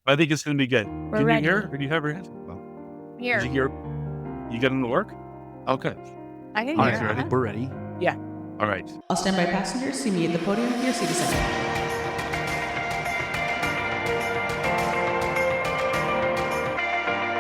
I think it's going to be good. We're Can ready. you hear? Or do you have your hands? Well, Here. did you hear? You got them to work? Okay. I can All hear. right, ready? We're ready. Yeah. All right. All standby passengers, see me at the podium with your seat assigned.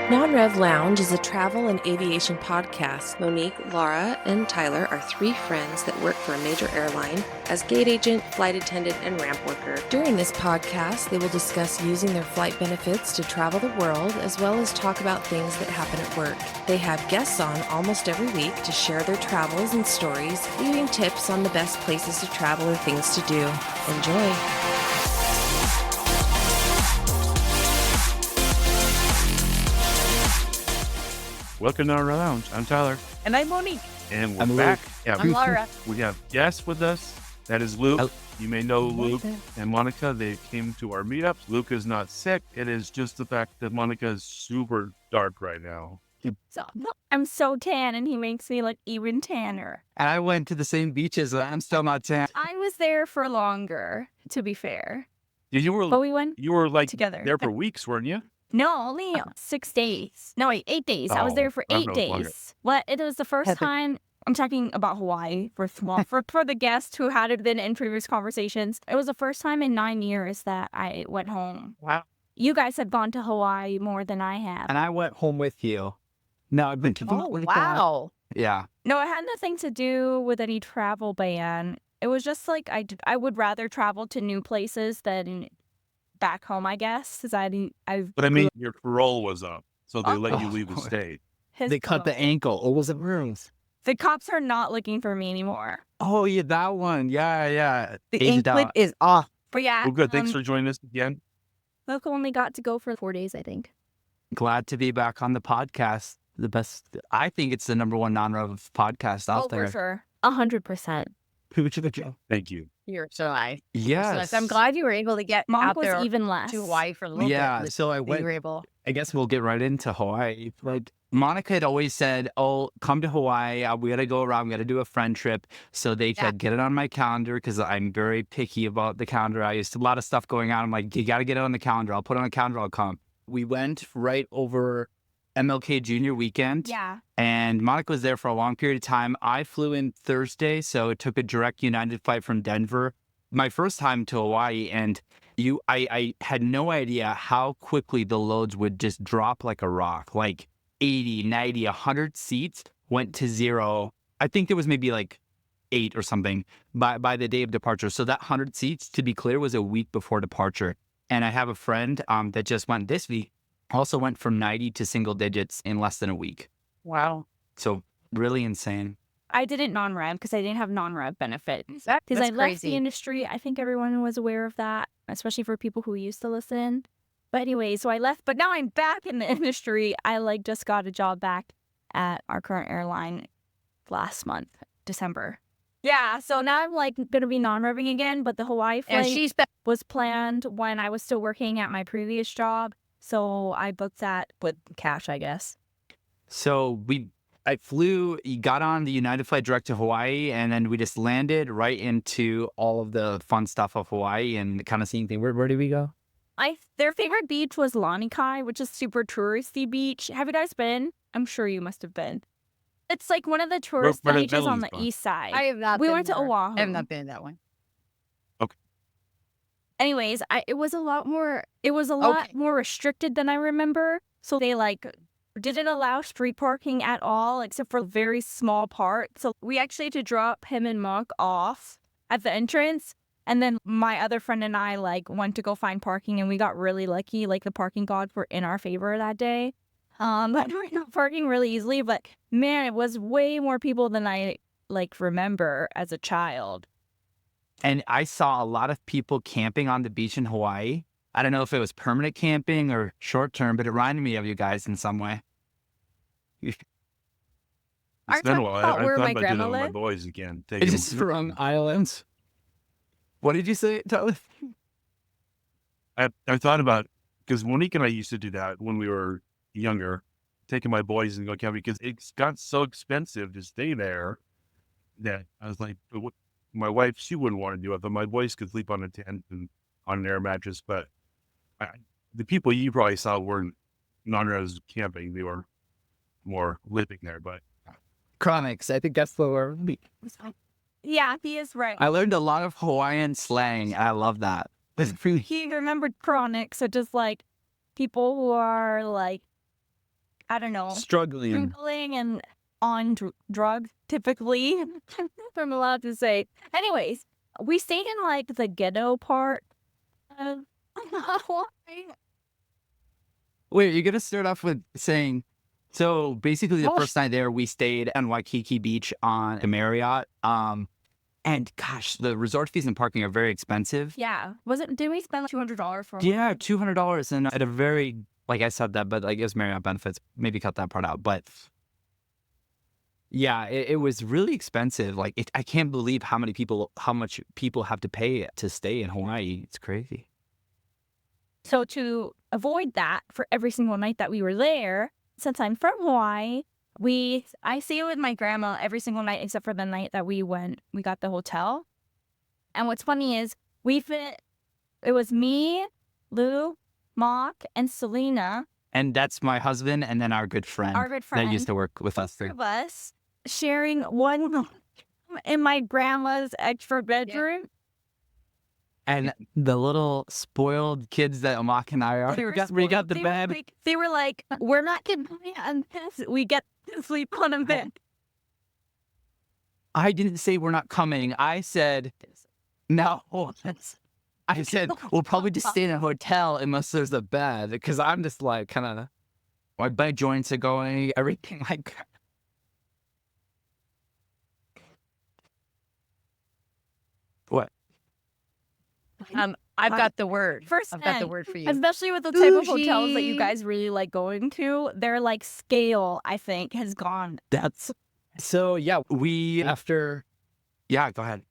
Non Rev Lounge is a travel and aviation podcast. Monique, Lara, and Tyler are three friends that work for a major airline as gate agent, flight attendant, and ramp worker. During this podcast, they will discuss using their flight benefits to travel the world, as well as talk about things that happen at work. They have guests on almost every week to share their travels and stories, leaving tips on the best places to travel or things to do. Enjoy. Welcome to our lounge. I'm Tyler. And I'm Monique. And we're I'm back. Luke. Yeah, I'm Lara. we have guests with us. That is Luke. Hello. You may know Luke and Monica. They came to our meetups. Luke is not sick. It is just the fact that Monica is super dark right now. So I'm so tan, and he makes me look even tanner. And I went to the same beaches. I'm still not tan. I was there for longer, to be fair. Yeah, But we went you were like together. there for weeks, weren't you? No, only 6 days. No, wait, 8 days. I was Oh, there for I 8 thought it was longer. days. What? It was the first time. I'm talking about Hawaii for the guests who hadn't been in previous conversations. It was the first time in 9 years that I went home. Wow. You guys have gone to Hawaii more than I have. And I went home with you. No, I've been to Yeah. No, it had nothing to do with any travel ban. It was just like I would rather travel to new places than back home, I guess. Because I've But I mean, your parole was up, so they let you Oh. leave the state. They cut the ankle. Or was it rooms? The cops are not looking for me anymore. Oh, yeah, that one. Yeah. The Aged anklet out. is off. But yeah, Well, good. Thanks for joining us again. Luke only got to go for 4 days, I think. Glad to be back on the podcast. The best. I think it's the number one non-rev podcast out there. For sure. 100%. Thank you. You're so nice. Yes. So I'm glad you were able to get Monk out was there even less. to Hawaii for a little Yeah, bit. so I You went. were able. I guess we'll get right into Hawaii. Like Monica had always said, "Oh, come to Hawaii. We got to go around. We got to do a friend trip." So they said, "Get it on my calendar," because I'm very picky about the calendar. I used a lot of stuff going on. I'm like, "You got to get it on the calendar. I'll put it on the calendar. I'll come." We went right over MLK Junior weekend. Yeah. And Monica was there for a long period of time. I flew in Thursday, so it took a direct United flight from Denver. My first time to Hawaii, and I had no idea how quickly the loads would just drop like a rock. Like 80, 90, 100 seats went to zero. I think there was maybe like 8 or something by the day of departure. So that 100 seats, to be clear, was a week before departure. And I have a friend that just went this week, also went from 90 to single digits in less than a week. Wow. So really insane. I didn't non-rev because I didn't have non-rev benefits. That's Because I left crazy. the industry. I think everyone was aware of that, especially for people who used to listen. But anyway, so I left, but now I'm back in the industry. I just got a job back at our current airline last month, December. Yeah, so now I'm going to be non-revving again, but the Hawaii And flight she's been. was planned when I was still working at my previous job. So I booked that with cash, I guess. So I flew, got on the United flight direct to Hawaii, and then we just landed right into all of the fun stuff of Hawaii and kind of seeing things. Where did we go? Their favorite beach was Lanikai, which is super touristy beach. Have you guys been? I'm sure you must have been. It's like one of the tourist where did beaches on the Melanie's gone? east side. I have not. We been went to there. Oahu. I have not been in that one. Anyways, it was a lot more more restricted than I remember. So they didn't allow street parking at all, except for a very small part. So we actually had to drop him and Monk off at the entrance. And then my other friend and I went to go find parking, and we got really lucky. The parking gods were in our favor that day. But we got parking really easily. But man, it was way more people than I remember as a child. And I saw a lot of people camping on the beach in Hawaii. I don't know if it was permanent camping or short term, but it reminded me of you guys in some way. It's Are been a you while. talking about I where thought my about doing grandma it with my lived? boys again. Is this from Islands? What did you say, Tyler? I thought about, because Monique and I used to do that when we were younger, taking my boys and go camping, because it's got so expensive to stay there that I was like, my wife, she wouldn't want to do it, but my boys could sleep on a tent and on an air mattress. But the people you probably saw weren't non-res camping. They were more living there, but Chronics. I think that's the word. Yeah, he is right. I learned a lot of Hawaiian slang. I love that. He remembered chronic, so just like people who are like, I don't know, Struggling. and on drugs, typically. If I'm allowed to say. Anyways, we stayed in like the ghetto part of Hawaii. Wait, you're gonna start off with saying, so basically the Oh. first night there, we stayed on Waikiki Beach on the Marriott. And gosh, the resort fees and parking are very expensive. Yeah, did we spend like $200 for? Yeah, $200 and at a very, like I said that, but I guess Marriott benefits, maybe cut that part out. But yeah, it was really expensive. Like I can't believe how much people have to pay to stay in Hawaii. It's crazy. So to avoid that for every single night that we were there, since I'm from Hawaii, I stayed with my grandma every single night except for the night that we got the hotel. And what's funny is it was me, Lou, Mock, and Selena, And that's my husband and then our good friend our good friend, that used to work with us too. of us, sharing one room in my grandma's extra bedroom. And the little spoiled kids that Amak and I are, we got the bed. They were like, we're not getting on this. We get to sleep on a bed. I didn't say we're not coming. I said, no. I said, we'll probably just stay in a hotel unless there's a bed. Because I'm just like, kind of, my bed joints are going, everything like that. What? I've got the word. First I've got the thing, word for you. especially with the type of hotels that you Bougie. guys really like going to, their like scale, I think, has gone. That's, so yeah, yeah, go ahead.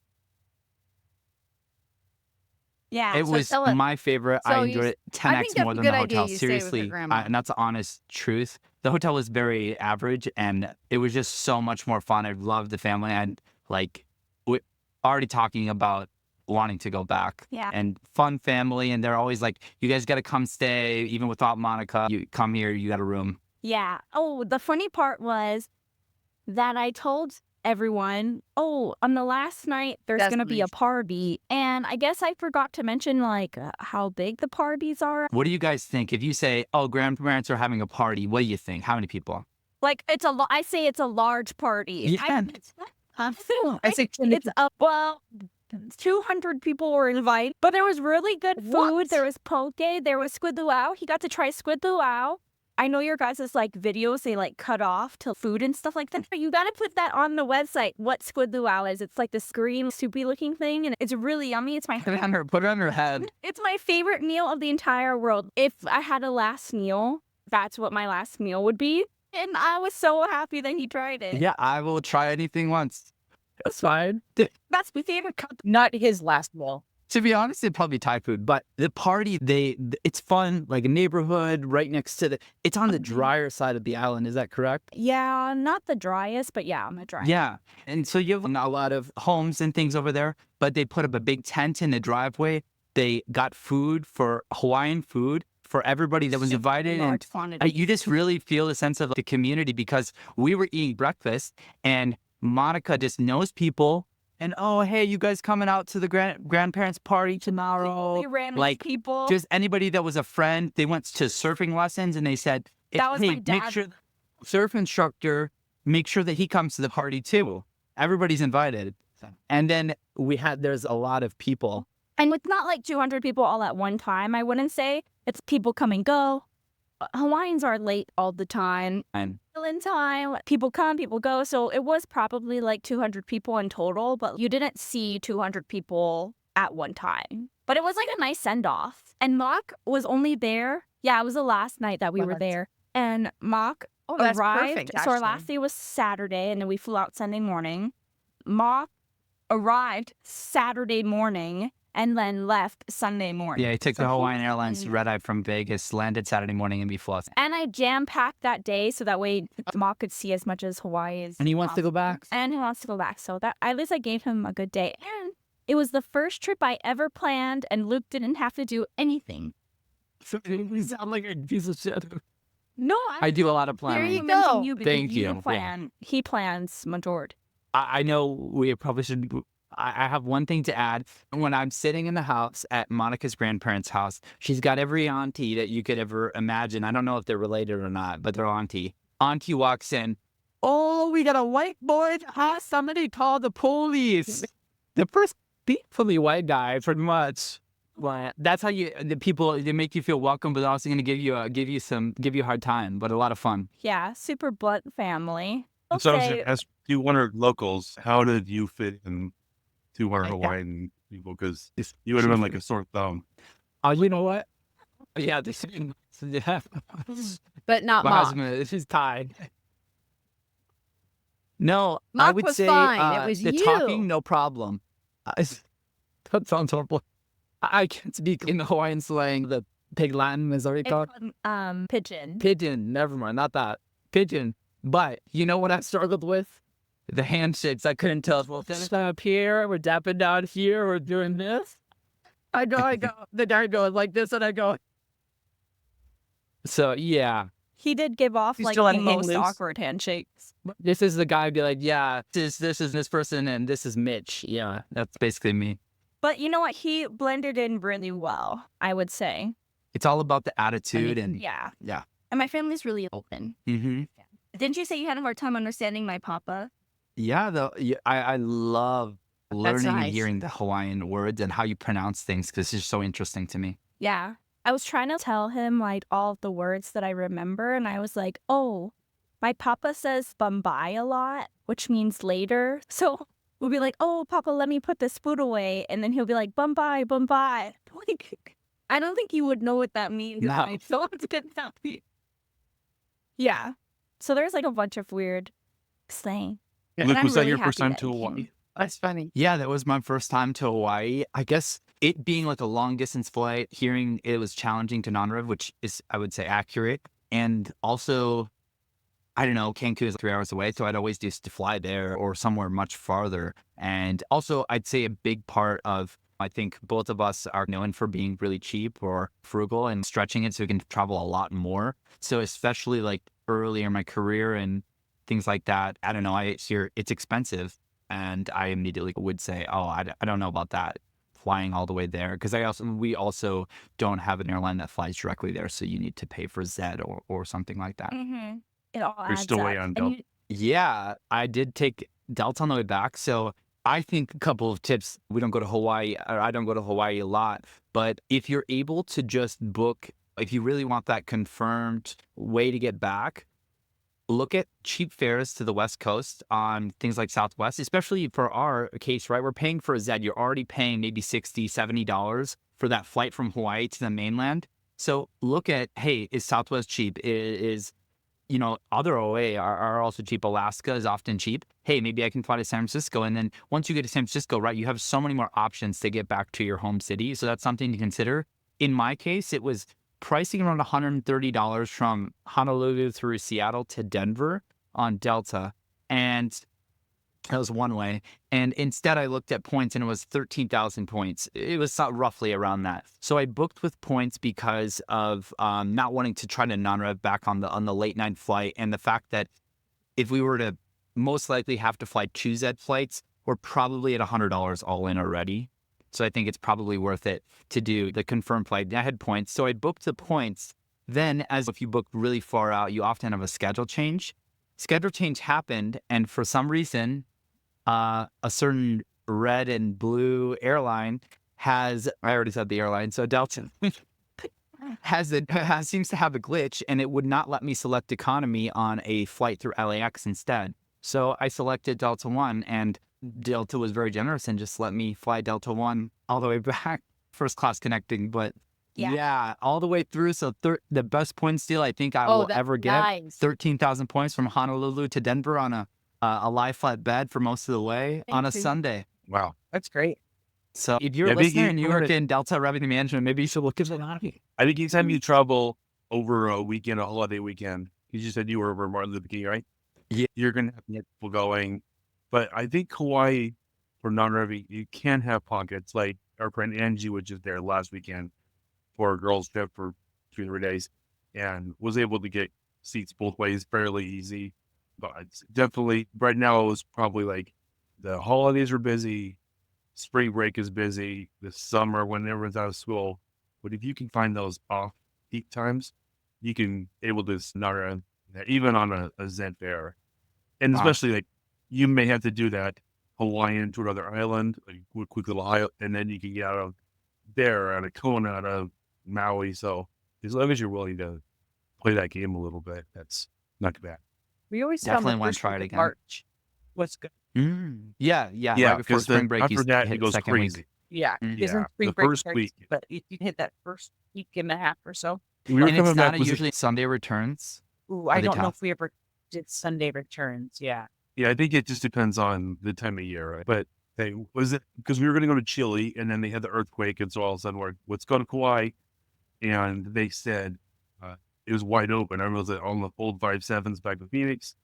Yeah. It was tell us. my favorite. So I you enjoyed it I 10x think that's more a than good the idea hotel. you stay with your Seriously, grandma. and that's the honest truth. The hotel was very average, and it was just so much more fun. I loved the family, and like, we already talking about wanting to go back. Yeah. And fun family, and they're always like, "You guys got to come stay, even without Monica. You come here, you got a room." Yeah. Oh, the funny part was that I told everyone, oh, on the last night, there's That's going to be a nice. party. And I guess I forgot to mention like how big the parties are. What do you guys think? If you say, "Oh, grandparents are having a party," what do you think? How many people? Like I say it's a large party. Yeah. I say It's well, 200 people were invited, but there was really good food. What? There was poke, there was squid luau. He got to try squid luau. I know your guys' like videos, they like cut off to food and stuff like that. You got to put that on the website, what squid luau is. It's like this green soupy looking thing and it's really yummy. It's my Put it on her head. It's my favorite meal of the entire world. If I had a last meal, that's what my last meal would be. And I was so happy that he tried it. Yeah, I will try anything once. That's fine. That's my favorite cut. Not his last meal. To be honest, it'd probably Thai food, but the party, it's fun, like a neighborhood right next to it's on the drier side of the island. Is that correct? Yeah, not the driest, but yeah, I'm a dry. Yeah. And so you have a lot of homes and things over there, but they put up a big tent in the driveway. They got food for Hawaiian food for everybody that was invited. And Large quantity. you just really feel the sense of the community because we were eating breakfast and Monica just knows people. And, oh, hey, you guys coming out to the grandparents' party tomorrow? We ran with like, people. Just anybody that was a friend, they went to surfing lessons and they said, That was hey, my dad. make sure surf instructor, make sure that he comes to the party too. Everybody's invited. And then there's a lot of people. And it's not like 200 people all at one time, I wouldn't say. It's people come and go. Hawaiians are late all the time. And In time, people come, people go. So it was probably like 200 people in total, but you didn't see 200 people at one time. But it was like a nice send-off. And Mock was only there. Yeah, it was the last night that we were there. And Mock that's arrived. perfect, So our actually. last day was Saturday, and then we flew out Sunday morning. Mock arrived Saturday morning and then left Sunday morning. yeah, he took So the he- Hawaiian Airlines red-eye from Vegas, landed Saturday morning, and we flew out. And I jam-packed that day so that way Mock could see as much as Hawaii as And he wants to go back. And he wants to go back. So that at least I gave him a good day. And it was the first trip I ever planned, and Luke didn't have to do anything. You sound like a piece of shit. No, I do a lot of There planning. you go. You, Thank you. Yeah. plan. He plans majority. I know we probably should. I have one thing to add. When I'm sitting in the house at Monica's grandparents' house, she's got every auntie that you could ever imagine. I don't know if they're related or not, but they're auntie. Auntie walks in. Oh, we got a white boy. Somebody call the police. The first peacefully white guy, pretty much. Well, that's how the people, they make you feel welcome, but they're also going to give you a hard time, but a lot of fun. Yeah, super blunt family. I'll So I was say, going to ask 200 locals, how did you fit in 200 Hawaiian people? Because you would have been like a sore thumb. You know what? Yeah, yeah. But not My Mock. husband, she's tied. No, I Mock would was say fine. It was the you. talking, no problem. That sounds horrible. I can't speak in the Hawaiian slang. The pig Latin is already called pigeon. pigeon. Never mind, not that pigeon. But you know what I struggled with? The handshakes. I couldn't tell. Well, this up here, we're dapping down here, we're doing this. I go. The guy goes like this, and I go. So yeah, He did give off You like still the let him hang most loose? awkward handshakes. this is the guy who'd be like, yeah, this is this person, and this is Mitch. Yeah, that's basically me. But you know what? He blended in really well, I would say. It's all about the attitude and Yeah. yeah. And my family's really open. Mm-hmm. Didn't you say you had a hard time understanding my papa? Yeah, though, I love learning and nice. hearing the Hawaiian words and how you pronounce things because it's just so interesting to me. Yeah. I was trying to tell him like all of the words that I remember, and I was like, oh, my papa says Bombay a lot, which means later. So we'll be like, oh, Papa, let me put this food away. And then he'll be like, Bombay, Bombay. Like, I don't think you would know what that means. No. Right? So it's good to me. Yeah. So there's like a bunch of weird slang. Luke, I'm was that really your happy first time that to he came. Hawaii? That's funny. Yeah, that was my first time to Hawaii. I guess it being like a long distance flight, hearing it was challenging to non-rev, which is, I would say, accurate. And also, I don't know, Cancun is 3 hours away, so I'd always used to fly there or somewhere much farther. And also, I'd say a big part of, I think both of us are known for being really cheap or frugal and stretching it so we can travel a lot more. So especially like early in my career and things like that, I don't know, I hear it's expensive. And I immediately would say, oh, I don't know about that, flying all the way there. Because we also don't have an airline that flies directly there. So you need to pay for Zed or something like that. Mm-hmm. It all You're adds still up. way on And Delta. Yeah, I did take Delta on the way back. So I think a couple of tips. We don't go to Hawaii, or I don't go to Hawaii a lot. But if you're able to just book, if you really want that confirmed way to get back, look at cheap fares to the West Coast on things like Southwest, especially for our case, right? We're paying for a Zed. You're already paying maybe $60, $70 for that flight from Hawaii to the mainland. So look at, hey, is Southwest cheap? Is other OA are also cheap. Alaska is often cheap. Hey, maybe I can fly to San Francisco. And then once you get to San Francisco, right, you have so many more options to get back to your home city. So that's something to consider. In my case, it was pricing around $130 from Honolulu through Seattle to Denver on Delta. And that was one way. And instead I looked at points and it was 13,000 points. It was roughly around that. So I booked with points because of not wanting to try to non-rev back on the late night flight. And the fact that if we were to most likely have to fly 2 Zed flights, we're probably at $100 all in already. So I think it's probably worth it to do the confirmed flight. I had points. So I booked the points. Then as if you book really far out, you often have a schedule change. Schedule change happened. And for some reason, a certain red and blue airline I already said the airline, so Delta seems to have a glitch, and it would not let me select economy on a flight through LAX instead. So I selected Delta One, and Delta was very generous and just let me fly Delta One all the way back, first class connecting. But yeah all the way through. So the best points deal I think I will ever get. Nice. 13,000 points from Honolulu to Denver on a lie flat bed for most of the way on a Sunday. Wow. That's great. So if you're Yeah, a I think listener you and you work in Delta Revenue Management, maybe you should look at it. I think anytime you travel over a weekend, a holiday weekend, you just said you were over Martin Luther King, right? Yeah. You're going to have to get people going. But I think Hawaii, for non-revving, you can have pockets. Like our friend Angie was just there last weekend for a girls' trip for between 3 days, and was able to get seats both ways fairly easy. But it's definitely right now, it was probably like the holidays are busy, spring break is busy, the summer when everyone's out of school. But if you can find those off peak times, you can able to not around even on a Zen fare. And especially like you may have to do that Hawaiian to another island, like a quick little island, and then you can get out of there, out of Kona, out of Maui. So as long as you're willing to play that game a little bit, that's not too bad. We always Definitely found the wanna first try week it of again. March was good. Yeah, Yeah, right before because spring break, after that hit it goes second week. crazy. Yeah, isn't Yeah, spring the break first starts, week. but if you hit that first week and a half or so. We were And it's coming back. not Was it, usually Sunday returns. Ooh, Are I they don't know tough? if we ever did Sunday returns. Yeah. yeah, I think it just depends on the time of year, right? But hey, was it because we were going to go to Chile and then they had the earthquake, and so all of a sudden we're let's go to Kauai, and they said it was wide open. Everyone was on the old 5.7s back to Phoenix.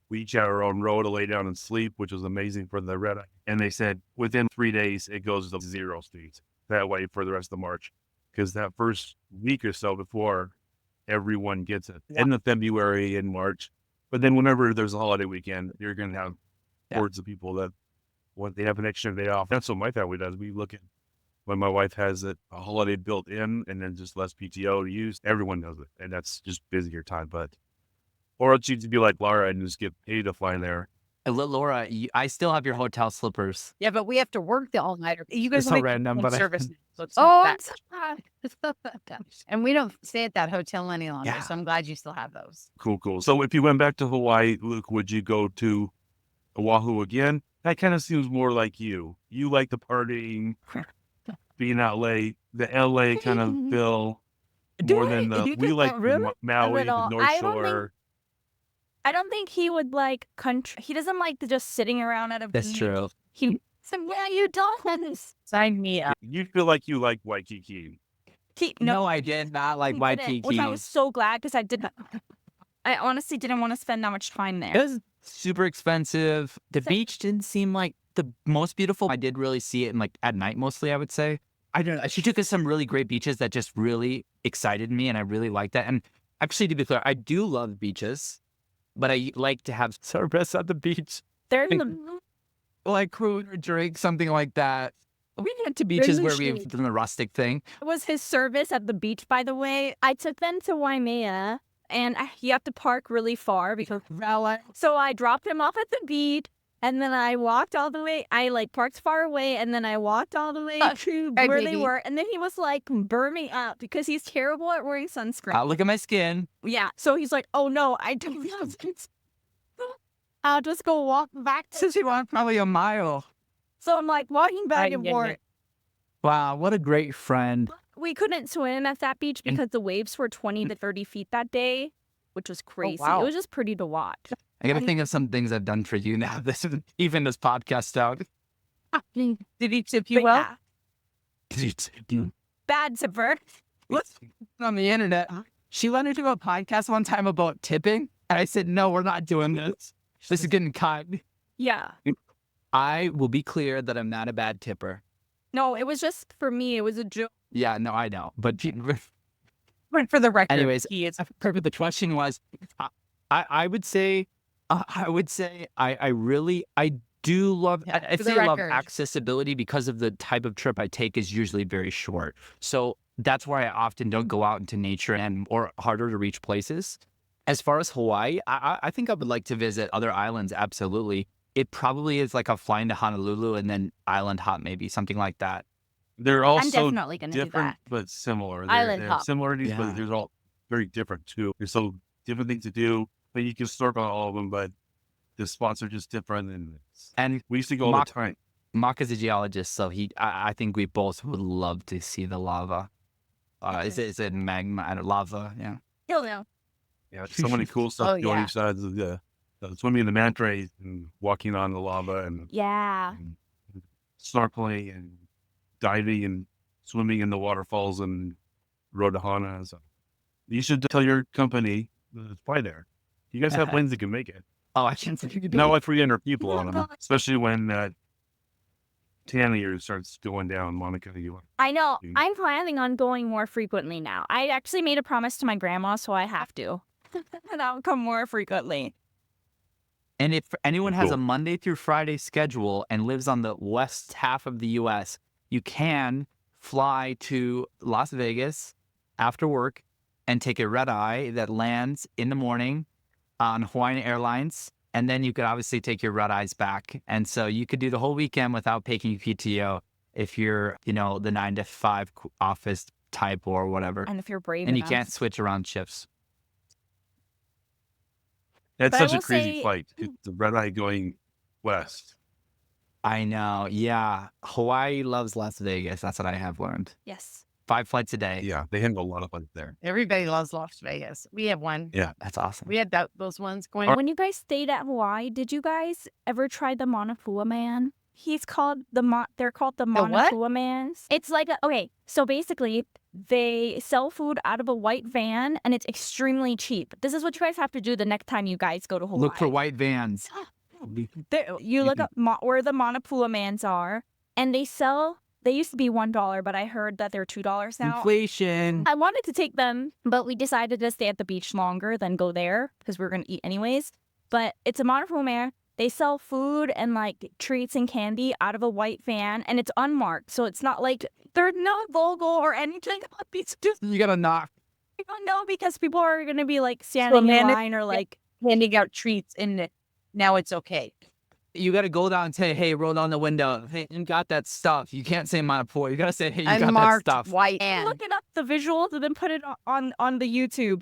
We each had our own row to lay down and sleep, which was amazing for the red eye. And they said within 3 days, it goes to 0 seats that way for the rest of March. Because that first week or so before everyone gets it, end of February and March. But then whenever there's a holiday weekend, you're going to have hordes of people that when they have an extra day off. That's what my family does. We look at when my wife has a holiday built in and then just less PTO to use, everyone knows it. And that's just busier time. But or else you'd be like Lara and just get paid to fly there. Laura, I still have your hotel slippers. Yeah, but we have to work the all-nighter. You guys It's so only random, home but I- service now, so it's Oh, not I'm that. And we don't stay at that hotel any longer, Yeah. so I'm glad you still have those. Cool. So if you went back to Hawaii, Luke, would you go to Oahu again? That kind of seems more like you. You like the partying, being out late, the LA kind of feel more than the we like the Maui, the little. North I don't think- Shore. I don't think he would like country. He doesn't like just sitting around at a That's beach. true. He said, "Well, you don't." Sign me up. You feel like you like Waikiki. No, I did not like he didn't, Waikiki. which I was so glad because I didn't. I honestly didn't want to spend that much time It there. was super expensive. The So- beach didn't seem like the most beautiful. I did really see it in like at night mostly, I would say. I don't know. She took us some really great beaches that just really excited me, and I really liked that. And actually, to be clear, I do love beaches, but I like to have service at the beach, They're in the. like food or drink, something like that. We went to beaches where we've done the rustic thing. It was his service at the beach, by the way. I took them to Waimea, and you have to park really far because so I dropped him off at the beach, and then I walked all the way. I like parked far away, and then I walked all the way to hey, where they baby. were, and then he was like burning up because he's terrible at wearing sunscreen. Look at my skin. Yeah, so he's like, "Oh no, I don't have sunscreen. I'll just go walk back to." Since we walked probably a mile. So I'm like walking back and forth. Wow, what a great friend. We couldn't swim at that beach because the waves were 20 to 30 feet that day, which was crazy. wow. It was just pretty to watch. I gotta think of some things I've done for you now. This is even this podcast out. Did he tip you But well? yeah, bad zipper. What's on the internet? She wanted to do a podcast one time about tipping, and I said, "No, we're not doing this. This is getting cut." Yeah. I will be clear that I'm not a bad tipper. No, it was just for me. It was a joke. Yeah, no, I know. But But for the record, anyways, he is. the question was, I would say, I do love. I for the say I love record. accessibility because of the type of trip I take is usually very short. So that's why I often don't go out into nature and or harder to reach places. As far as Hawaii, I think I would like to visit other islands. Absolutely. It probably is like a flying to Honolulu and then island hop, maybe something like that. They're I'm also definitely going to do different that. but similar. Island They hop. have similarities, Yeah. but they're all very different too. There's so different things to do, but you can snorkel on all of them. But the spots are just different, And we used to go all Mock- the time. Mark is a geologist, so I think we both would love to see the lava. Is it magma and lava? Yeah. He'll know. Yeah, so many cool stuff Oh, going yeah. each sides of the swimming in the manta rays and walking on the lava and Yeah. snorkeling and diving and swimming in the waterfalls and Rodohana. So you should tell your company to fly there. You guys have planes that can make it. Oh, I can't think. Not like 300 people on them, especially when tan of yours starts going down, Monica. I know. Mm. I'm planning on going more frequently now. I actually made a promise to my grandma, so I have to. And I'll come more frequently. And if anyone has a Cool. Monday through Friday schedule and lives on the west half of the U.S., you can fly to Las Vegas after work and take a red eye that lands in the morning on Hawaiian Airlines. And then you could obviously take your red eyes back. And so you could do the whole weekend without taking PTO if you're, the 9 to 5 office type or whatever. And if you're brave And you enough. can't switch around shifts. That's But I such a will crazy say- flight. It's the red eye going west. I know. Yeah. Hawaii loves Las Vegas. That's what I have learned. Yes. 5 flights a day. Yeah, they handle a lot of flights there. Everybody loves Las Vegas. We have one. Yeah. That's awesome. We had those ones going. When you guys stayed at Hawaii, did you guys ever try the Manapua Man? He's called they're called the what? Manapua Mans. It's like okay, so basically they sell food out of a white van and it's extremely cheap. This is what you guys have to do the next time you guys go to Hawaii. Look for white vans. You look up where the Manapua Mans are, and they used to be $1, but I heard that they're $2 now. Inflation. I wanted to take them, but we decided to stay at the beach longer than go there because we were going to eat anyways. But it's a Manapua Man. They sell food and like treats and candy out of a white van, and it's unmarked. So it's not like there's no logo or anything on these. You got to knock. I don't know because people are going to be like standing in man, line or like. handing out treats, and now it's okay. You got to go down and say, hey, roll down the window. Hey, you got that stuff. You can't say Manapua. You got to say, hey, you got that Unmarked stuff. white and Look it up, the visuals, and then put it on the YouTube.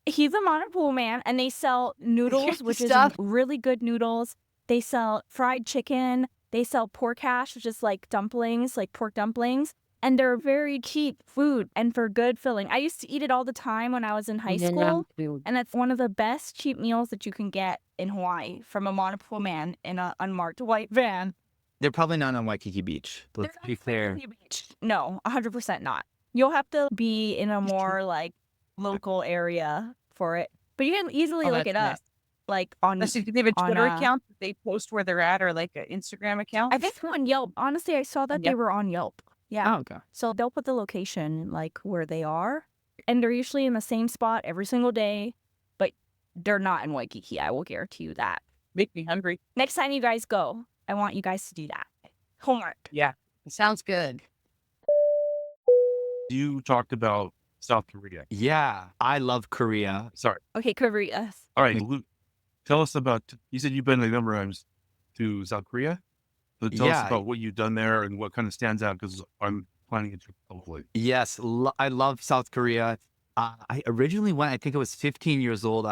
He's a Manapua Man, and they sell noodles, which Stuff. is really good noodles. They sell fried chicken. They sell pork hash, which is like dumplings, like pork dumplings. And they're very cheap food and for good filling. I used to eat it all the time when I was in high school. And that's one of the best cheap meals that you can get in Hawaii from a Manapua Man in an unmarked white van. They're probably not on Waikiki Beach. Let's They're be not clear. Waikiki Beach. No, 100% not. You'll have to be in a more like local area for it. But you can easily look it up. Like on, Unless they have a on, Twitter account that they post where they're at, or like an Instagram account. I think they're on Yelp. Honestly, I saw that they Yep. were on Yelp. Yeah. Oh, okay. So they'll put the location like where they are. And they're usually in the same spot every single day. But they're not in Waikiki. I will guarantee you that. Make me hungry. Next time you guys go, I want you guys to do that. Homework. Yeah, it sounds good. You talked about South Korea. Yeah, I love Korea. Sorry. Okay, Korea. All right, Luke, tell us about, you said you've been a number of times to South Korea. So tell us Yeah. about what you've done there and what kind of stands out, because I'm planning a trip hopefully. Yes, I love South Korea. I originally went, I think I was 15 years old.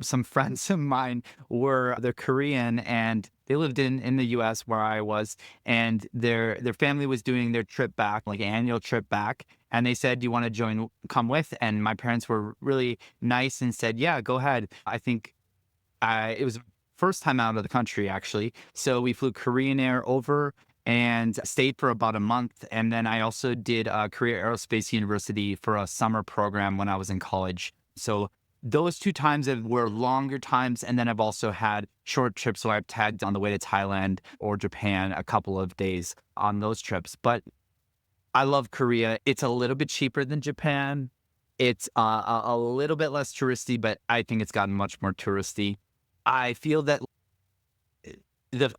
Some friends of mine they're Korean, and they lived in the U.S. where I was, and their family was doing their trip back, like an annual trip back. And they said, do you want to come with? And my parents were really nice and said, yeah, go ahead. I think it was first time out of the country, actually. So we flew Korean Air over and stayed for about a month. And then I also did Korea Aerospace University for a summer program when I was in college. So those 2 times were longer times. And then I've also had short trips where I've tagged on the way to Thailand or Japan a couple of days on those trips. But I love Korea. It's a little bit cheaper than Japan. It's a little bit less touristy, but I think it's gotten much more touristy. I feel that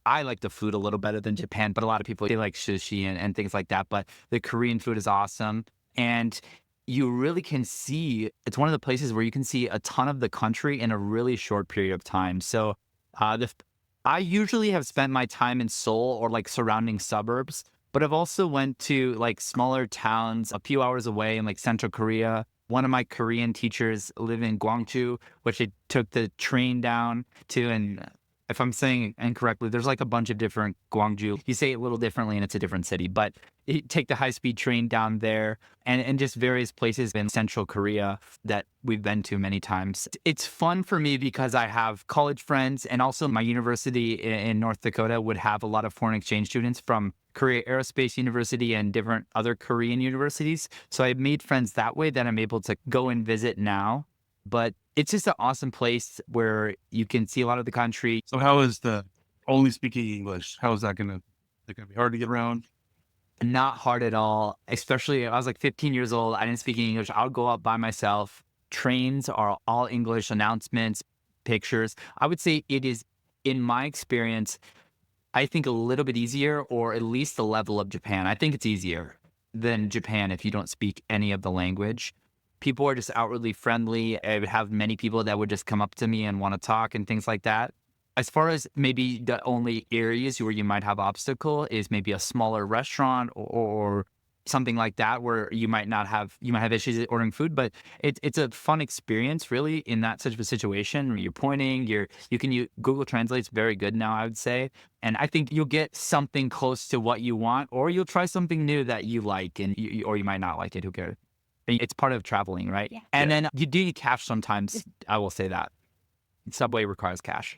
I like the food a little better than Japan, but a lot of people, they like sushi and things like that. But the Korean food is awesome. And you really can see, it's one of the places where you can see a ton of the country in a really short period of time. So I usually have spent my time in Seoul or like surrounding suburbs, but I've also went to like smaller towns a few hours away in like central Korea. One of my Korean teachers live in Gwangju, which I took the train down to. And if I'm saying incorrectly, there's like a bunch of different Gwangju. You say it a little differently and it's a different city, but you take the high-speed train down there and just various places in central Korea that we've been to many times. It's fun for me because I have college friends, and also my university in North Dakota would have a lot of foreign exchange students from Korea Aerospace University and different other Korean universities. So I've made friends that way that I'm able to go and visit now. But it's just an awesome place where you can see a lot of the country. So how is the only speaking English? How is that going to They're going to be hard to get around. Not hard at all. Especially, I was like 15 years old. I didn't speak English. I would go out by myself. Trains are all English, announcements, pictures. I would say it is, in my experience, I think a little bit easier, or at least the level of Japan. I think it's easier than Japan if you don't speak any of the language. People are just outwardly friendly. I would have many people that would just come up to me and want to talk and things like that. As far as maybe the only areas where you might have obstacle is maybe a smaller restaurant or something like that, where you might have issues ordering food, but it's a fun experience really in that such of a situation where you're pointing, you can use Google Translate's very good now, I would say. And I think you'll get something close to what you want, or you'll try something new that you like, and or you might not like it. Who cares? It's part of traveling, right? Yeah. And then you do need cash sometimes. I will say that Subway requires cash.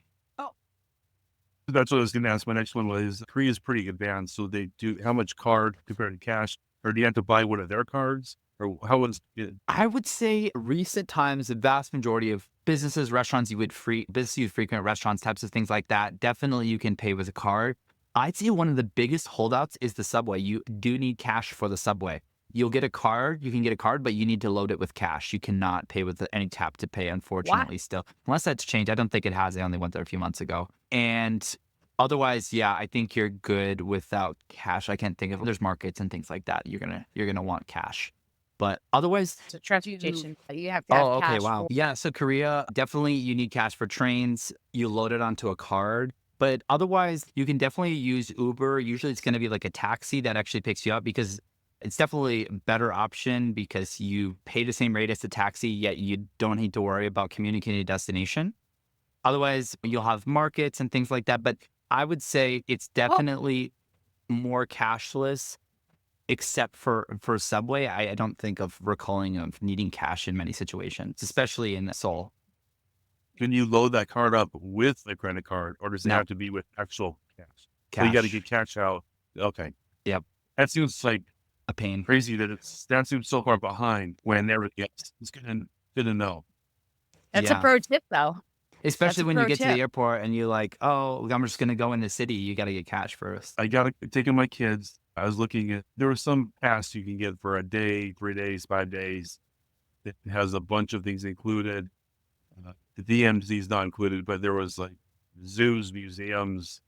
That's what I was going to ask. My next one was Korea is pretty advanced. So they do how much card compared to cash, or do you have to buy one of their cards, or how was it? I would say recent times, the vast majority of businesses, restaurants, you frequent restaurants, types of things like that. Definitely you can pay with a card. I'd say one of the biggest holdouts is the Subway. You do need cash for the Subway. You'll get a card. You can get a card, but you need to load it with cash. You cannot pay with any tap to pay, unfortunately, still. Unless that's changed. I don't think it has. I only went there a few months ago. And otherwise, yeah, I think you're good without cash. I can't think of, there's markets and things like that. You're gonna want cash. But otherwise, So transportation, you have to have oh, okay, cash wow. for- Yeah, so Korea, definitely you need cash for trains. You load it onto a card. But otherwise, you can definitely use Uber. Usually it's going to be like a taxi that actually picks you up, because it's definitely a better option because you pay the same rate as the taxi, yet you don't need to worry about communicating a destination. Otherwise, you'll have markets and things like that. But I would say it's definitely more cashless, except for Subway. I don't think of recalling of needing cash in many situations, especially in Seoul. Can you load that card up with a credit card, or does it No. have to be with actual cash? So Cash. you got to get cash out. Okay. Yep. That seems like A pain. crazy that seems so far behind when everything else is good to know. That's Yeah. a pro tip, though. Especially a when you pro get to the tip. airport and you're like, oh, I'm just going to go in the city. You got to get cash first. I got to taking my kids. I was looking at, there was some pass you can get for a day, 3 days, 5 days. It has a bunch of things included. The DMZ is not included, but there was like zoos, museums.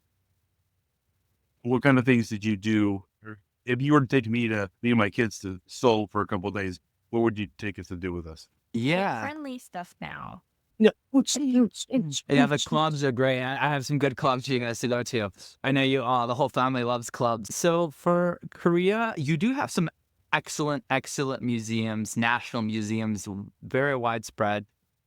What kind of things did you do? Or if you were to take me and my kids to Seoul for a couple of days, what would you take us to do with us? Yeah. Friendly stuff now. Yeah, the clubs are great. I have some good clubs you guys to go to. I know you all, the whole family loves clubs. So for Korea, you do have some excellent museums, national museums, very widespread.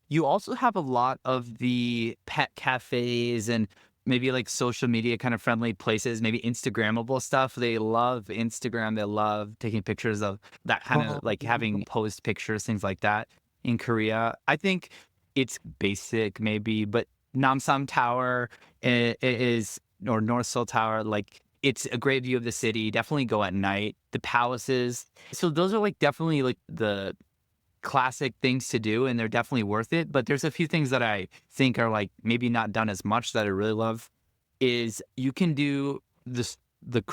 You also have a lot of the pet cafes and maybe like social media kind of friendly places, maybe Instagrammable stuff. They love Instagram. They love taking pictures of that kind of like having posed pictures, things like that in Korea. I think it's basic maybe, but Namsan Tower is, or North Seoul Tower, like it's a great view of the city. Definitely go at night. The palaces. So those are like definitely like the classic things to do, and they're definitely worth it. But there's a few things that I think are like maybe not done as much that I really love. Is you can do the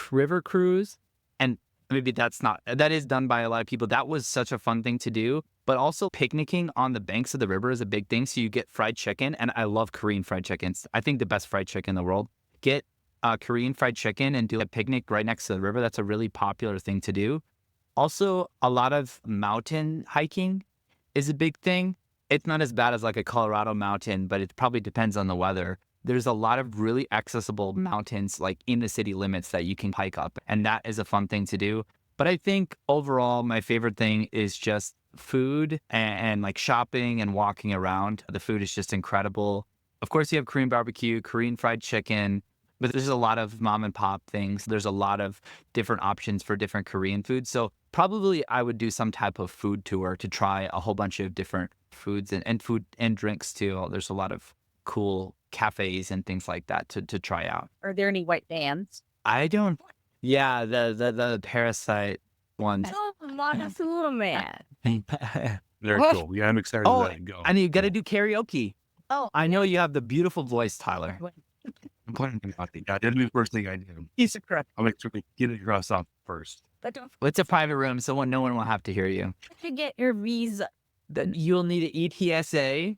river cruise, and maybe that is done by a lot of people. That was such a fun thing to do. But also picnicking on the banks of the river is a big thing. So you get fried chicken, and I love Korean fried chickens. I think the best fried chicken in the world. Get Korean fried chicken and do a picnic right next to the river. That's a really popular thing to do. Also, a lot of mountain hiking is a big thing. It's not as bad as like a Colorado mountain, but it probably depends on the weather. There's a lot of really accessible mountains like in the city limits that you can hike up, and that is a fun thing to do. But I think overall, my favorite thing is just food and like shopping and walking around. The food is just incredible. Of course, you have Korean barbecue, Korean fried chicken, but there's a lot of mom and pop things. There's a lot of different options for different Korean foods. So probably I would do some type of food tour to try a whole bunch of different foods and food and drinks too. There's a lot of cool cafes and things like that to try out. Are there any white vans? I don't. Yeah, the parasite ones. Oh, that's a little man. Very cool. Yeah, I'm excited Oh, to let it go. and you got to do karaoke. Oh, I know you have the beautiful voice, Tyler. I'm planning on it. Yeah, that'd be the first thing I do. He's a correct. I'll make sure we get it across off first. But don't It's a private room, so no one will have to hear you. forget your visa. Then you'll need an ETSA.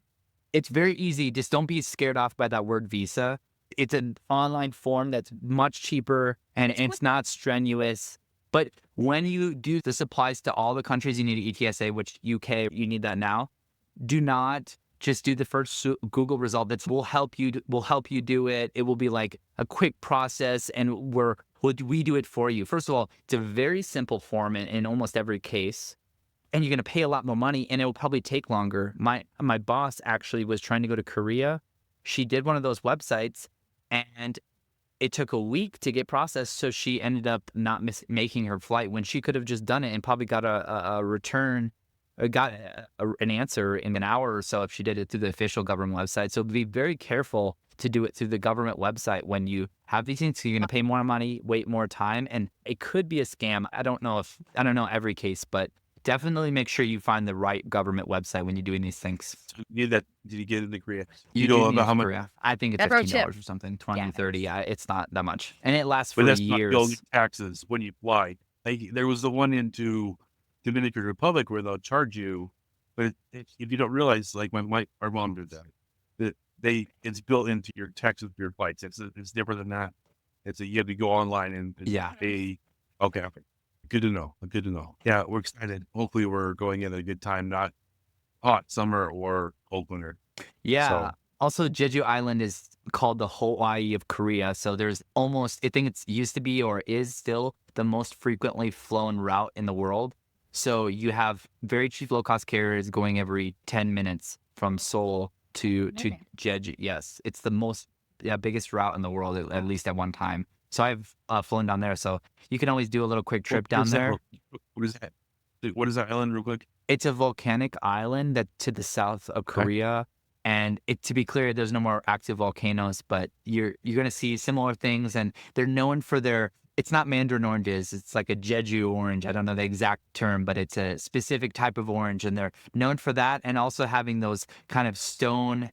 It's very easy. Just don't be scared off by that word visa. It's an online form that's much cheaper and it's not strenuous. But when you do, this applies to all the countries you need an ETSA, which UK, you need that now. Do not just do the first Google result. That will help you. Will help you do it. It will be like a quick process, and we do it for you. First of all, it's a very simple form in almost every case, and you're going to pay a lot more money, and it will probably take longer. My boss actually was trying to go to Korea. She did one of those websites, and it took a week to get processed. So she ended up not making her flight when she could have just done it and probably got a return. Got an answer in an hour or so if she did it through the official government website. So be very careful to do it through the government website when you have these things. So you're going to pay more money, wait more time, and it could be a scam. I don't know every case, but definitely make sure you find the right government website when you're doing these things. Did you get into Korea? You know do need about how much? Korea. I think it's That $15 or something, 20, Yeah. 30. Yeah, it's not that much, and it lasts But for that's years. not building taxes when you fly. There was the one into Dominican Republic where they'll charge you, but if you don't realize, like our mom did that it's built into your taxes for your flights. It's different than that. You have to go online and Yeah. pay. Okay. Good to know. Good to know. Yeah, we're excited. Hopefully, we're going in at a good time, not hot summer or cold winter. Yeah. So- Also, Jeju Island is called the Hawaii of Korea. So there's I think it's used to be or is still the most frequently flown route in the world. So you have very cheap low-cost carriers going every 10 minutes from Seoul to Jeju. Yes, it's the biggest route in the world, at least at one time. So I've flown down there. So you can always do a little quick trip down there. What is that? What is that island, real quick? It's a volcanic island that's to the south of Korea. And to be clear, there's no more active volcanoes, but you're going to see similar things. And they're known for it's not mandarin oranges. It's like a Jeju orange. I don't know the exact term, but it's a specific type of orange. And they're known for that. And also having those kind of stone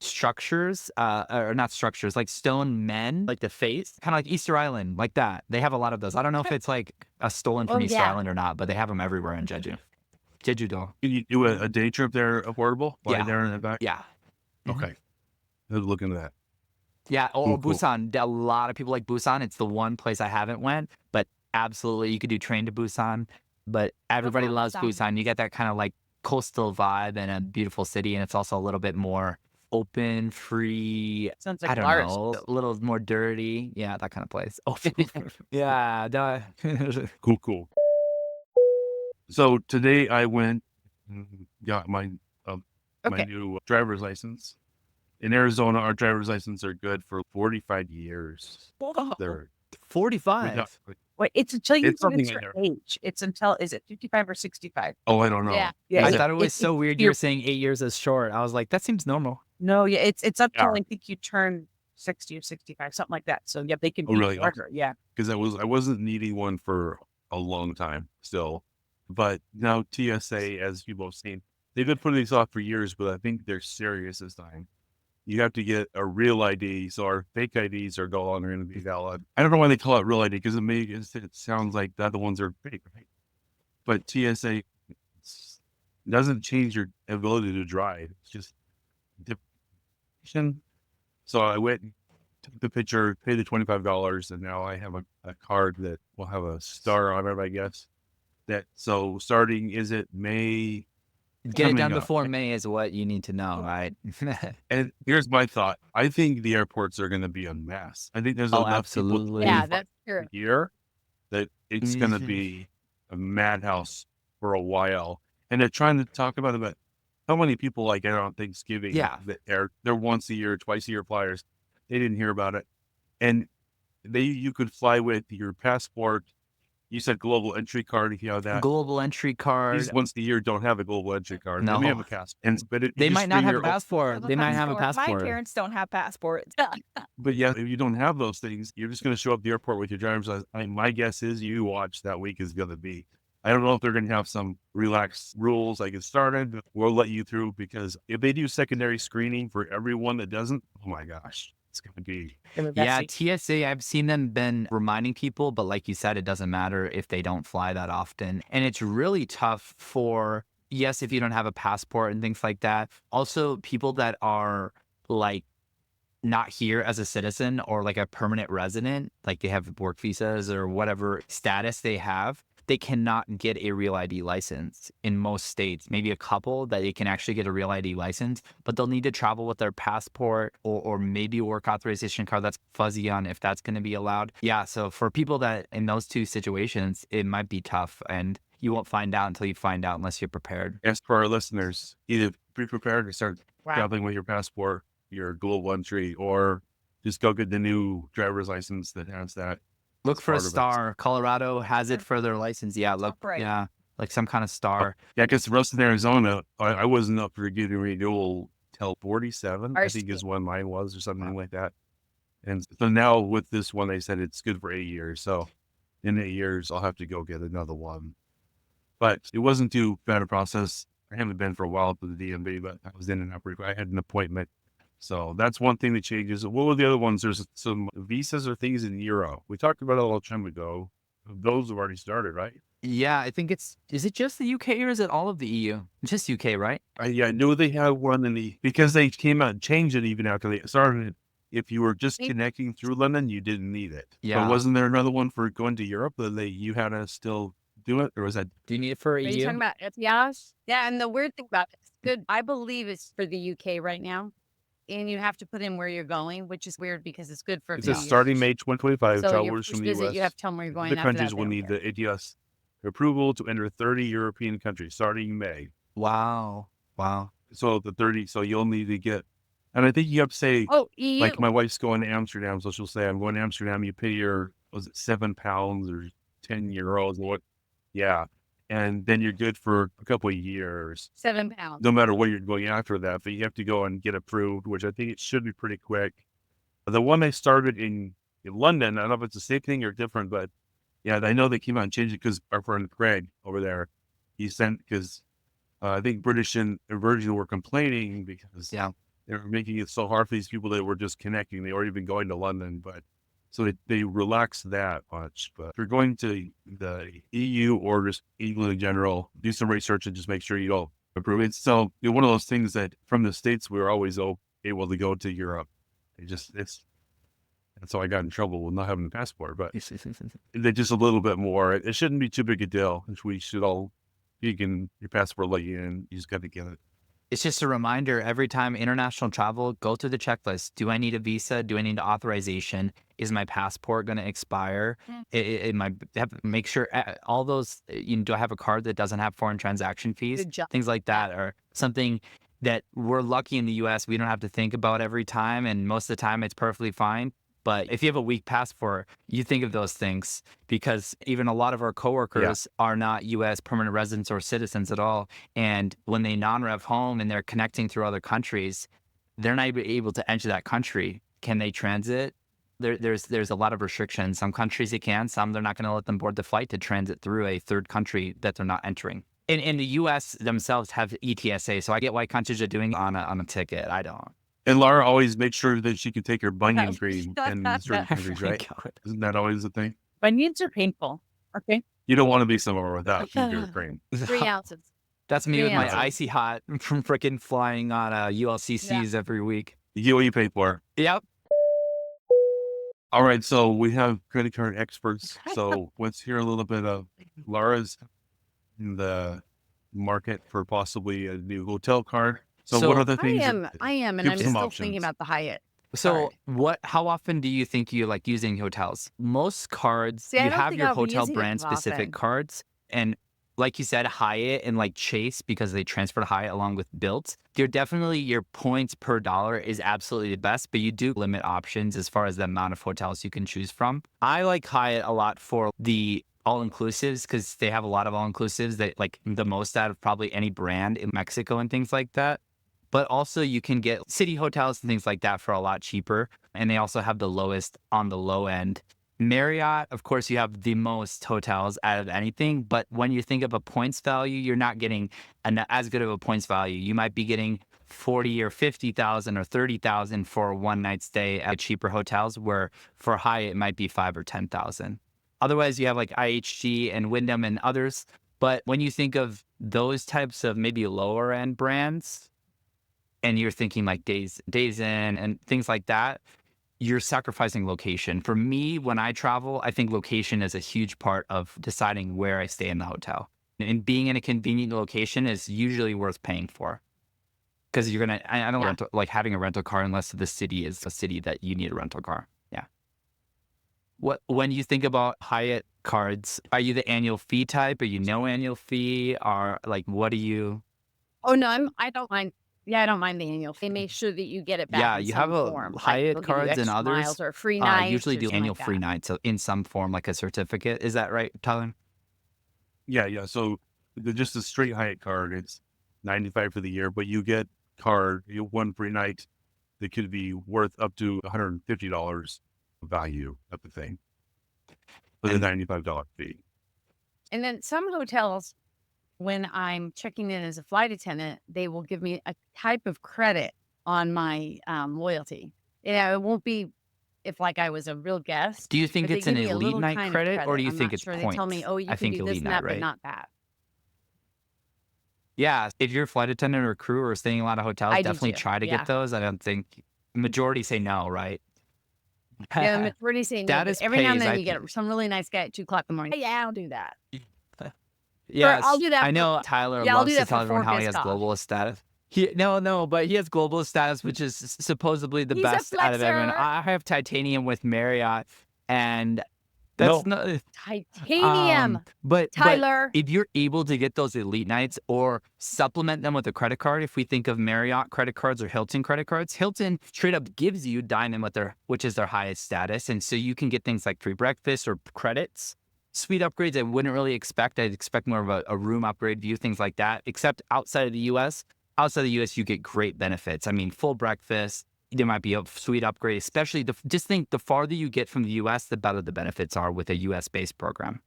structures, or not structures, like stone men, like the face, kind of like Easter Island, like that. They have a lot of those. I don't know if it's like a stolen from Easter Island or not, but they have them everywhere in Jeju. Jeju-do. Can you do a day trip there affordable? Fly Yeah. there and back? Yeah. Okay. Let's look into that. Yeah, Cool. Busan. A lot of people like Busan. It's the one place I haven't went, but absolutely, you could do train to Busan. But everybody Love loves Busan. Busan. You get that kind of like coastal vibe and a beautiful city, and it's also a little bit more open, free. Sounds I like don't Lara's. know, a little more dirty. Yeah, that kind of place. Oh, yeah. Cool. So today I went and got my Okay. new driver's license. In Arizona, our driver's license are good for 45 years. They're 45. Wait, it's until you It's put it something your in age. It's until, is it 55 or 65? Oh, I don't know. Yeah. I Is it- thought it was It's- so weird. You were saying 8 years is short. I was like, that seems normal. No, yeah, it's up till Yeah. I think you turn 60 or 65, something like that. So yeah, they can Oh, be really? shorter. Yeah. because I wasn't needing one for a long time still, but now TSA, as you've both seen, they've been putting these off for years, but I think they're serious this time. You have to get a real ID, so our fake IDs are no longer going to be valid. I don't know why they call it real ID because it sounds like the other ones are fake, right? But TSA doesn't change your ability to drive; it's just different. So I went, took the picture, paid the $25, and now I have a card that will have a star on it, I guess. So starting, is it May? Get it Coming done up. before May is what you need to know, right? And here's my thought. I think the airports are going to be a mess. I think there's Oh, enough absolutely. Yeah, people that's true. here that it's going to Mhm. be a madhouse for a while. And they're trying to talk about how many people like out on Thanksgiving. Yeah. That they're once a year, twice a year flyers. They didn't hear about it. And you could fly with your passport. You said global entry card if you have that. Global entry card. These once a year don't have a global entry card. They may have No. a passport. But They might not have a passport. They might have a My passport. parents don't have passports. But yeah, if you don't have those things, you're just going to show up at the airport with your driver's license. My guess is you watch that week is going to be. I don't know if they're going to have some relaxed rules like it started. But we'll let you through because if they do secondary screening for everyone that doesn't, oh my gosh, it's going to be. Yeah, TSA, I've seen them been reminding people, but like you said, it doesn't matter if they don't fly that often. And it's really tough for, yes, if you don't have a passport and things like that. Also, people that are like not here as a citizen or like a permanent resident, like they have work visas or whatever status they have, they cannot get a real ID license in most states. Maybe a couple that they can actually get a real ID license, but they'll need to travel with their passport or maybe a work authorization card that's fuzzy on if that's going to be allowed. Yeah, so for people that in those two situations, it might be tough, and you won't find out until you find out unless you're prepared. As for our listeners, either be prepared to start traveling with your passport, your global entry, or just go get the new driver's license that has that. Look for a star. Colorado has it for their license. Yeah, look, yeah, like some kind of star. Yeah, because the rest of Arizona, I wasn't up for getting renewal till 47, I think is when mine was, or something like that. And so now with this one, they said it's good for 8 years. So in 8 years, I'll have to go get another one. But it wasn't too bad a process. I haven't been for a while to the DMV, but I was in and out. I had an appointment. So that's one thing that changes. What were the other ones? There's some visas or things in Euro. We talked about it a long time ago. Those have already started, right? Yeah, I think is it just the UK or is it all of the EU? Just UK, right? Yeah, I knew they had one because they came out and changed it even after they started it. If you were just connecting through London, you didn't need it. Yeah. But wasn't there another one for going to Europe that you had to still do it? Or was that? Do you need it for EU? Are you talking about ETSA? Yeah, and the weird thing about it, it's good. I believe it's for the UK right now. And you have to put in where you're going, which is weird because it's good for It says starting May 2025, so travelers from the US. You have to tell them where you're going. The countries will need the ETSA approval to enter 30 European countries starting May. Wow. So you'll need to get, and I think you have to say, EU. like my wife's going to Amsterdam, so she'll say, I'm going to Amsterdam. You pay was it £7 or 10 euros or what? Yeah. And then you're good for a couple of years. £7. No matter what you're going after that, but you have to go and get approved, which I think it should be pretty quick. The one they started in London, I don't know if it's the same thing or different, but yeah, I know they came out and changed it because our friend Craig over there, because I think British and Virgin were complaining because they were making it so hard for these people that were just connecting. They already been going to London, but so they relaxed that much. But if you're going to the EU or just England in general, do some research and just make sure you don't approve it. So one of those things that from the States, we were always able to go to Europe. And so I got in trouble with not having a passport, but they're just a little bit more. It shouldn't be too big a deal. We should your passport let you in. You just got to get it. It's just a reminder every time international travel, go through the checklist. Do I need a visa? Do I need authorization? Is my passport going to expire? Make sure all those, do I have a card that doesn't have foreign transaction fees? Things like that are something that we're lucky in the US. We don't have to think about every time. And most of the time it's perfectly fine. But if you have a weak passport, you think of those things because even a lot of our coworkers are not U.S. permanent residents or citizens at all. And when they non-rev home and they're connecting through other countries, they're not able to enter that country. Can they transit? There's a lot of restrictions. Some countries they can, some they're not going to let them board the flight to transit through a third country that they're not entering. And the U.S. themselves have ETSA, so I get why countries are doing on a ticket. I don't. And Lara always makes sure that she can take her bunion cream in certain countries, right? Isn't that always the thing? Bunions are painful. Okay. You don't want to be somewhere without your cream. 3 ounces. That's me with my icy hot from freaking flying on ULCCs every week. You get what you pay for. Yep. All right, so we have credit card experts. So let's hear a little bit of Lara's in the market for possibly a new hotel card. So what are the things? I am, and I'm still thinking about the Hyatt. So how often do you think you like using hotels? Most cards, you have your hotel brand specific cards. And like you said, Hyatt and like Chase, because they transferred Hyatt along with Built, your points per dollar is absolutely the best, but you do limit options as far as the amount of hotels you can choose from. I like Hyatt a lot for the all-inclusives because they have a lot of all-inclusives that like the most out of probably any brand in Mexico and things like that. But also you can get city hotels and things like that for a lot cheaper. And they also have the lowest on the low end. Marriott, of course, you have the most hotels out of anything. But when you think of a points value, you're not getting as good of a points value. You might be getting 40 or 50,000 or 30,000 for a one night stay at cheaper hotels, where for Hyatt it might be 5 or 10,000. Otherwise, you have like IHG and Wyndham and others. But when you think of those types of maybe lower end brands, and you're thinking like Days Inn and things like that, you're sacrificing location. For me, when I travel, I think location is a huge part of deciding where I stay in the hotel. And being in a convenient location is usually worth paying for. Because you're gonna, I don't like having a rental car unless the city is a city that you need a rental car. Yeah. When you think about Hyatt cards, are you the annual fee type? Are you no annual fee? Or like, what do you? Oh no, I don't mind. Yeah, I don't mind the annual fee. Make sure that you get it back. Yeah, in you some have a form. Hyatt they'll give you cards and extra others. miles or free nights. Usually or do something annual like free that. nights, so in some form, like a certificate. Is that right, Tyler? Yeah. So just a straight Hyatt card, it's $95 for the year, but you get one free night that could be worth up to $150 value of the thing for the And $95 fee. And then some hotels, when I'm checking in as a flight attendant, they will give me a type of credit on my loyalty. It won't be if like I was a real guest. do you think But they it's an give me a elite little night kind of credit, or do you I'm think not it's sure. They points? tell me, oh, you I can think do elite this and night, that, but right? not that. Yeah, if you're a flight attendant or crew or staying in a lot of hotels, I do definitely too. try to Yeah. get those. I don't think majority say no, right? Yeah, the majority say no, but Status every now and pays, then I you get think. some really nice guy at 2 o'clock in the morning. Yeah, I'll do that. I'll Yes, do that. I know Tyler Yeah, I'll do loves to that for tell everyone 4 how he has biscoff. globalist status. But he has globalist status, which is supposedly the He's a best out of everyone. flexer. I have titanium with Marriott, and that's No, not. Titanium, But Tyler. if you're able to get those elite nights or supplement them with a credit card, if we think of Marriott credit cards or Hilton credit cards, Hilton straight up gives you diamond which is their highest status, and so you can get things like free breakfast or credits. Suite upgrades I wouldn't really expect. I'd expect more of a room upgrade view, things like that. Except outside of the U.S., you get great benefits. I mean, full breakfast. There might be a suite upgrade, especially just think the farther you get from the U.S., the better the benefits are with a U.S.-based program.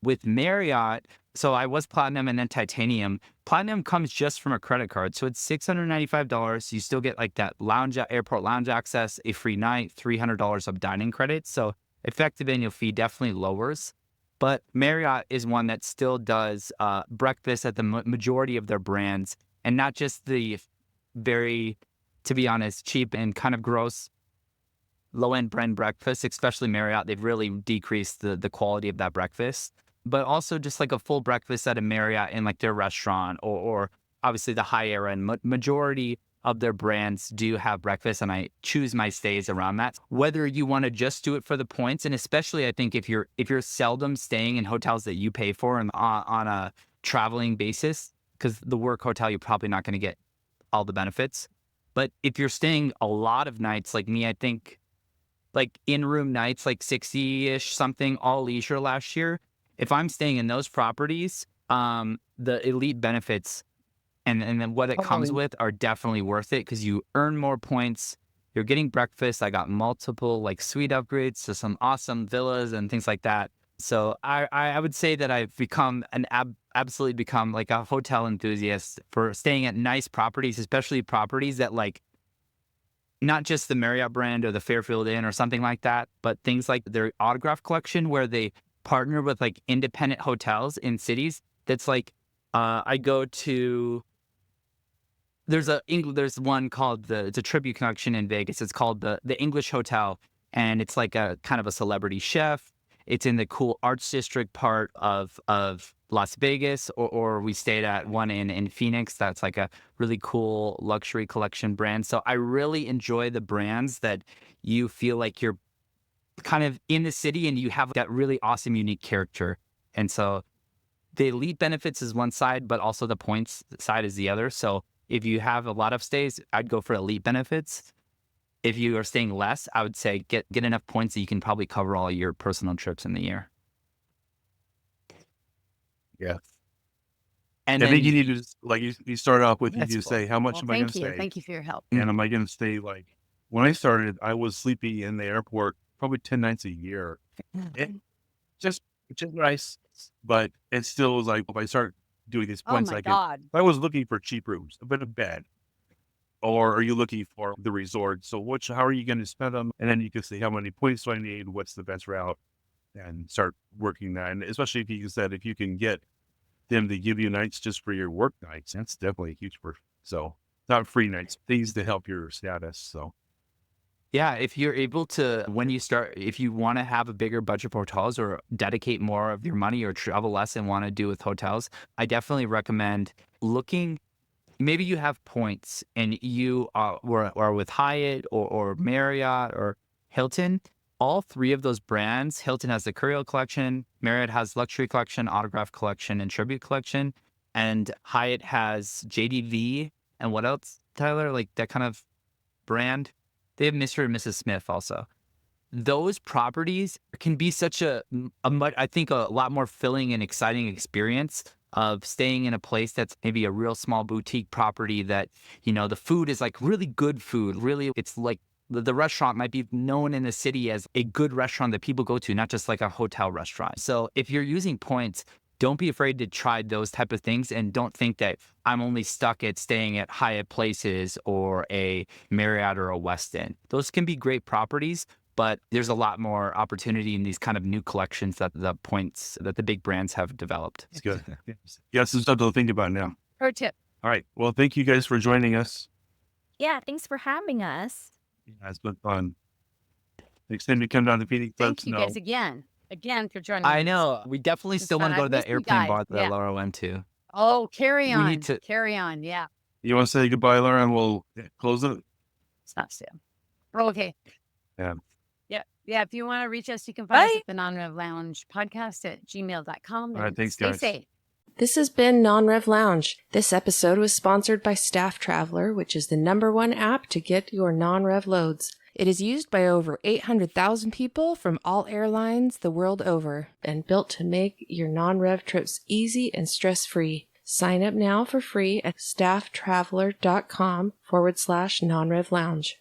With Marriott, so I was Platinum and then Titanium. Platinum comes just from a credit card, so it's $695. You still get like that airport lounge access, a free night, $300 of dining credits. So effective annual fee definitely lowers. But Marriott is one that still does breakfast at the majority of their brands, and not just the very, to be honest, cheap and kind of gross low-end brand breakfast, especially Marriott. They've really decreased the quality of that breakfast. But also just like a full breakfast at a Marriott in like their restaurant, or obviously the higher end. Majority of their brands do have breakfast, and I choose my stays around that. Whether you want to just do it for the points, and especially I think if you're seldom staying in hotels that you pay for and on a traveling basis, because the work hotel you're probably not going to get all the benefits. But if you're staying a lot of nights like me, I think like in-room nights, like 60-ish something, all leisure last year, if I'm staying in those properties, the elite benefits and then what it comes with are definitely worth it, because you earn more points. You're getting breakfast. I got multiple like suite upgrades to some awesome villas and things like that. So I would say that I've become absolutely become like a hotel enthusiast for staying at nice properties, especially properties that like not just the Marriott brand or the Fairfield Inn or something like that, but things like their autograph collection where they partner with like independent hotels in cities. That's like I go to. There's one called it's a tribute collection in Vegas. It's called the English Hotel, and it's like a kind of a celebrity chef. It's in the cool arts district part of Las Vegas, or we stayed at one in Phoenix. That's like a really cool luxury collection brand. So I really enjoy the brands that you feel like you're kind of in the city and you have that really awesome, unique character. And so the elite benefits is one side, but also the points side is the other. So if you have a lot of stays, I'd go for elite benefits. If you are staying less, I would say get enough points that you can probably cover all your personal trips in the year. Yeah. And I then think you need to like you start off with, you That's need to cool. say, how much Well, am I going thank to you. stay? Thank you for your help. And am I going to stay like, when I started, I was sleeping in the airport probably 10 nights a year. It just nice, but it still was like, if I start doing these Oh points, my I can, God. I was looking for cheap rooms, a bit of bed. or are you looking for the resort? So how are you going to spend them? And then you can see how many points do I need? What's the best route? And start working that. And especially if you said, if you can get them to give you nights just for your work nights, that's definitely a huge perk. So not free nights, things to help your status. So Yeah, if you're able to, when you start, if you want to have a bigger budget for hotels or dedicate more of your money or travel less and want to do with hotels, I definitely recommend looking. Maybe you have points and you are with Hyatt or Marriott or Hilton. All three of those brands, Hilton has the Curio Collection, Marriott has Luxury Collection, Autograph Collection, and Tribute Collection, and Hyatt has JDV and what else, Tyler? Like that kind of brand. They have Mr. and Mrs. Smith also. Those properties can be such I think a lot more filling and exciting experience of staying in a place that's maybe a real small boutique property that, the food is like really good food. Really, it's like the restaurant might be known in the city as a good restaurant that people go to, not just like a hotel restaurant. So if you're using points, don't be afraid to try those type of things and don't think that I'm only stuck at staying at Hyatt Places or a Marriott or a Westin. Those can be great properties, but there's a lot more opportunity in these kind of new collections that the big brands have developed. it's good. Yes, there's something to think about now. Pro tip. All right. Well, thank you guys for joining us. Yeah, thanks for having us. Yeah, it's been fun. Next time you come down to Phoenix, let Thank us you know. guys again for joining I us. know. We definitely It's still want fun. to go I to that miss you airplane guys. bar that Yeah. Lara went to. Oh, carry We on. need to- Carry on. Yeah. You want to say goodbye, Lara, and we'll close it? It's not Sam. Oh, okay. Yeah. Yeah. If you want to reach us, you can find us Bye. at the Non Rev Lounge podcast at gmail.com. All right, and thanks, stay guys. safe. This has been Non Rev Lounge. This episode was sponsored by Staff Traveler, which is the #1 app to get your non rev loads. It is used by over 800,000 people from all airlines the world over and built to make your non rev trips easy and stress free. Sign up now for free at stafftraveler.com/non rev lounge.